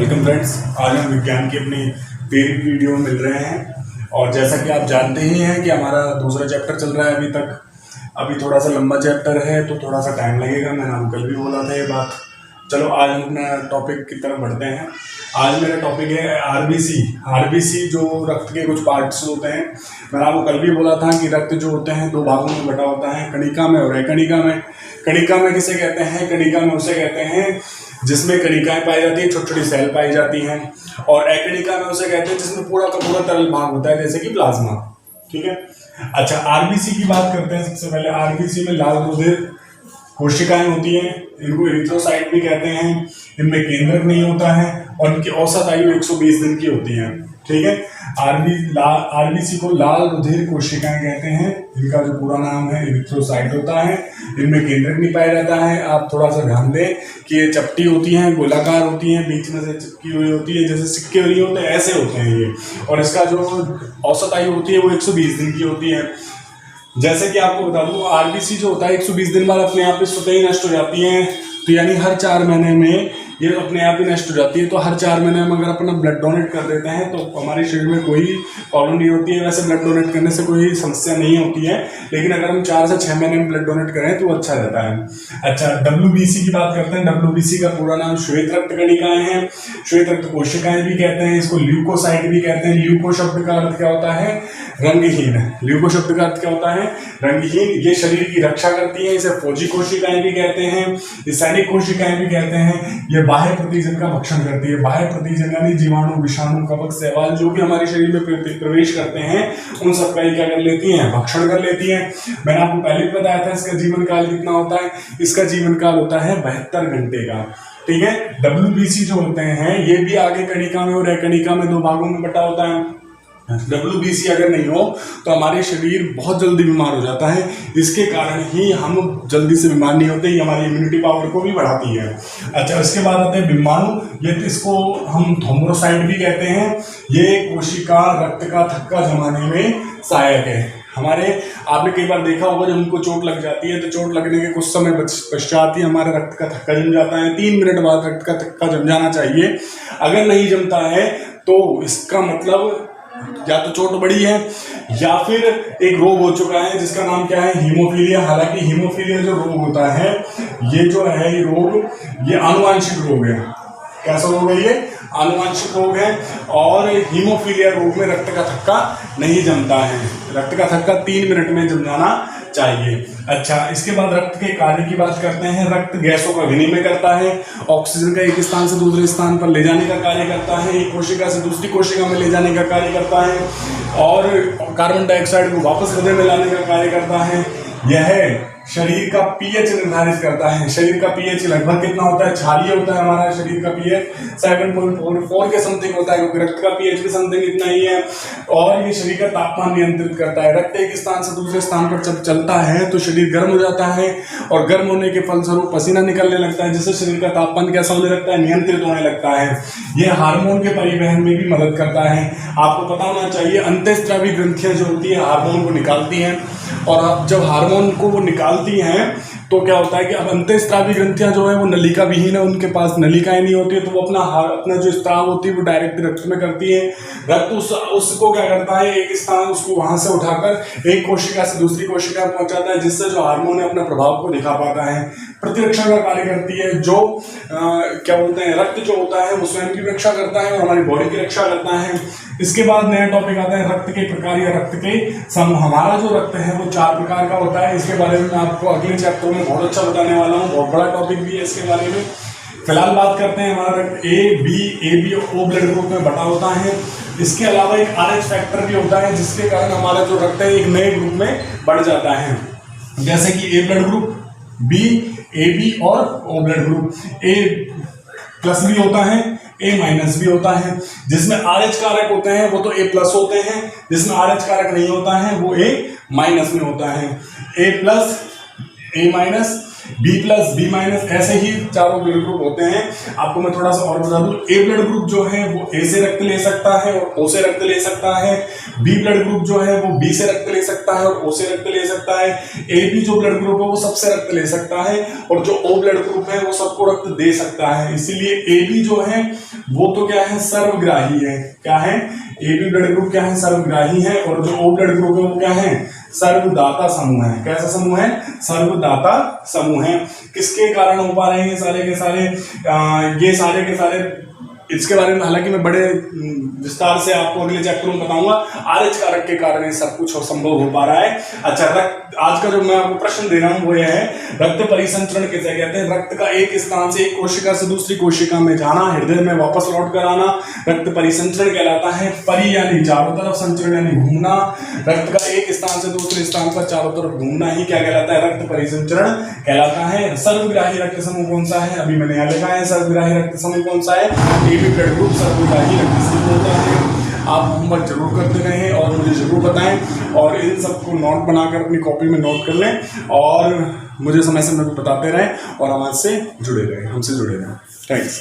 Welcome friends, आज हम विज्ञान की अपनी 13वीं वीडियो में मिल रहे हैं। और जैसा कि आप जानते ही हैं कि हमारा दूसरा चैप्टर चल रहा है अभी तक। अभी थोड़ा सा लंबा चैप्टर है तो थोड़ा सा टाइम लगेगा, मैंने आपको कल भी बोला था ये बात। चलो आज हम अपना टॉपिक की तरफ बढ़ते हैं। आज मेरा टॉपिक है आरबीसी जो रक्त के कुछ पार्ट्स होते हैं। मैंने आपको कल भी बोला था कि रक्त जो होते हैं दो भागों में बटा होता है, कणिका में और एकणिका में। कणिका में किसे कहते हैं? कणिका में उसे कहते हैं जिसमें कणिकाएं पाई जाती हैं, छोटी छोटी सेल पाई जाती हैं। और एकणिका में उसे कहते हैं जिसमें पूरा का पूरा तरल भाग होता है, जैसे कि प्लाज्मा। ठीक है, अच्छा आरबीसी की बात करते हैं। सबसे पहले आरबीसी में लाल रुधिर कोशिकाएं होती हैं, इनको एरिथ्रोसाइट भी कहते हैं। इनमें केंद्रक नहीं होता है और इनकी औसत आयु 120 दिन की होती है। ठीक है, आरबीसी को लाल रुधिर कोशिकाएं कहते हैं। इनका जो पूरा नाम है एरिथ्रोसाइट होता है। इनमें केंद्रक नहीं पाया जाता है। आप थोड़ा सा ध्यान दें कि ये चपटी होती हैं, गोलाकार होती हैं, बीच में से चिपकी हुई होती है, जैसे सिक्के नहीं होते ऐसे होते हैं ये। और इसका जो औसत आयु होती है वो 120 दिन की होती है। जैसे कि आपको बता दूं, आरबीसी जो होता है 120 दिन बाद अपने आप पे स्वतः ही नष्ट हो जाती है। तो यानी हर 4 महीने में ये अपने आप ही नष्ट हो जाती है। तो हर 4 महीने में अगर अपना ब्लड डोनेट कर देते हैं तो हमारे शरीर में कोई प्रॉब्लम नहीं होती है। वैसे ब्लड डोनेट करने से कोई समस्या नहीं होती है, लेकिन अगर हम 4 से 6 महीने में ब्लड डोनेट करें तो अच्छा रहता है। अच्छा, डब्ल्यूबीसी की बात करते हैं। डब्ल्यूबीसी का पूरा नाम श्वेत रक्त कणिकाएं हैं, श्वेत रक्त कोशिकाएं भी कहते हैं। इसको ल्यूकोसाइट भी कहते हैं। ल्यूको शब्द का अर्थ क्या होता है? रंगहीन। ल्यूको शब्द का अर्थ क्या होता है? रंगहीन। ये शरीर की रक्षा करती है। इसे फौजी कोशिकाएं भी कहते हैं, ये सैनिक कोशिकाएं भी कहते हैं। ये बाह्य प्रतिजन का भक्षण करती है। बाह्य प्रतिजन यानी जीवाणु, विषाणु, कवक, शैवाल जो भी हमारे शरीर में प्रवेश करते हैं उन सबका ये क्या कर लेती हैं? भक्षण कर लेती हैं। मैंने आपको पहले भी बताया था इसका जीवन काल कितना होता है। इसका जीवन काल होता है 72 घंटे का। ठीक है, डब्ल्यूबीसी जो होते हैं ये भी आगे कणिका में और एकणिका में 2 भागों में बटा होता है। डब्ल्यूबीसी अगर नहीं हो तो हमारे शरीर बहुत जल्दी बीमार हो जाता है। इसके कारण ही हम जल्दी से बीमार नहीं होते। ये हमारी इम्यूनिटी पावर को भी बढ़ाती है। अच्छा, इसके बाद आते हैं विमाणु। ये इसको हम थ्रोम्बोसाइट भी कहते हैं। ये कोशिका रक्त का थक्का जमाने में सहायक है। आपने कई बार देखा होगा जब उनको चोट लग जाती है तो चोट लगने के कुछ समय पश्चात ही हमारे रक्त का थक्का जम जाता है। 3 मिनट बाद रक्त का थक्का जम जाना चाहिए। अगर नहीं जमता है तो इसका मतलब या तो चोट बड़ी है या फिर एक रोग हो चुका है जिसका नाम क्या है? हीमोफीलिया। हालांकि हीमोफीलिया जो रोग होता है ये जो है ये रोग ये आनुवांशिक रोग है। कैसा रोग है ये? आनुवांशिक रोग है। और हीमोफीलिया रोग में रक्त का थक्का नहीं जमता है। रक्त का थक्का 3 मिनट में जम जाना चाहिए। अच्छा, इसके बाद रक्त के कार्य की बात करते हैं। रक्त गैसों का विनिमय करता है, ऑक्सीजन का एक स्थान से दूसरे स्थान पर ले जाने का कार्य करता है, एक कोशिका से दूसरी कोशिका में ले जाने का कार्य करता है, और कार्बन डाइऑक्साइड को वापस हृदय में लाने का कार्य करता है। यह शरीर का पीएच निर्धारित करता है। शरीर का पीएच लगभग कितना होता है? क्षारीय होता है हमारा शरीर का पीएच 7.44 के समथिंग होता है, क्योंकि रक्त का पीएच भी समथिंग इतना ही है। और ये शरीर का तापमान नियंत्रित करता है। रक्त एक स्थान से दूसरे स्थान पर जब चलता है तो शरीर गर्म हो जाता है और गर्म होने के फलस्वरूप पसीना निकलने लगता है, जिससे शरीर का तापमान कैसा होने लगता है? नियंत्रित होने लगता है। यह हार्मोन के परिवहन में भी मदद करता है। आपको पता होना चाहिए अंतःस्रावी ग्रंथियां जो होती है हार्मोन को निकालती हैं, और अब जब हार्मोन को वो निकालती हैं तो क्या होता है कि अब अंतःस्रावी ग्रंथियां जो है वो नलिका विहीन है, उनके पास नलिकाएं नहीं होती है, तो वो अपना जो स्त्राव होती है वो डायरेक्ट रक्त में करती है। रक्त उसको क्या करता है? एक स्थान उसको वहां से उठाकर एक कोशिका से दूसरी कोशिका में पहुंचाता है, जिससे जो हार्मोन है अपने प्रभाव को दिखा पाता है। प्रतिरक्षण का कार्य करती है। जो क्या बोलते हैं, रक्त जो होता है वो स्वयं की रक्षा करता है और हमारी बॉडी की रक्षा करता है। इसके बाद नया टॉपिक आता है रक्त के प्रकार या रक्त के समूह। हमारा जो रक्त है वो 4 प्रकार का होता है। इसके बारे में मैं आपको अगले चैप्टर में बहुत अच्छा बताने वाला हूँ। बहुत बड़ा टॉपिक भी है इसके बारे में। फिलहाल बात करते हैं हमारा रक्त A B O blood group में बटा होता है। इसके अलावा एक RH फैक्टर भी होता है, जिसके कारण हमारा जो रक्त है एक नए ग्रुप में बढ़ जाता है, जैसे कि ए ब्लड ग्रुप, बी, AB और O ब्लड ग्रुप। A+ भी होता है, A- भी होता है। जिसमें RH कारक होते हैं वो तो A+ होते हैं, जिसमें RH कारक नहीं होता है वो A- में होता है। A+ A minus, B plus, B minus, ऐसे ही चारों ब्लड ग्रुप होते हैं। आपको मैं थोड़ा सा और बता दूं, A ब्लड ग्रुप जो है वो A से रक्त ले सकता है और O से रक्त ले सकता है। B ब्लड ग्रुप जो है वो B से रक्त ले सकता है और O से रक्त ले सकता है। AB जो ब्लड ग्रुप है वो सबसे रक्त ले सकता है और जो O ब्लड ग्रुप है वो सबको रक्त दे सकता है। इसीलिए AB जो है वो तो क्या है, सर्वग्राही है। क्या है? AB ब्लड ग्रुप क्या है, सर्वग्राही है। और जो O ब्लड ग्रुप है वो क्या है, सर्वदाता समूह है। कैसा समूह है? सर्वदाता समूह है। किसके कारण हो पा रहे हैं सारे के सारे? ये सारे के सारे, इसके बारे में हालांकि मैं बड़े विस्तार से आपको अगले चैप्टर में बताऊंगा। RH कारक के कारण ये सब कुछ संभव हो पा रहा है। अच्छा, रक्त, आज का जो मैं आपको प्रश्न दे रहा हूं वो यह है, रक्त परिसंचरण किसे कहते हैं? रक्त का एक स्थान से, एक कोशिका से दूसरी कोशिका में जाना, हृदय में वापस लौट कर आना, रक्त परिसंचरण कहलाता है। परि यानी चारों तरफ, संचरण यानी घूमना। रक्त का एक स्थान से दूसरे स्थान पर चारों तरफ घूमना ही क्या कहलाता है? रक्त परिसंचरण कहलाता है। सर्वग्राही रक्त समूह कौन सा है? अभी मैंने यहाँ लिखा है सर्वग्राही रक्त समूह कौन सा है? AB ब्लड ग्रुप सर्वग्राही रक्त समूह होता है। आप होमवर्क जरूर करते रहें और मुझे जरूर बताएं और इन सबको नोट बनाकर अपनी कॉपी में नोट कर लें और मुझे समय समय पर बताते रहें और हमसे जुड़े रहें। थैंक्स।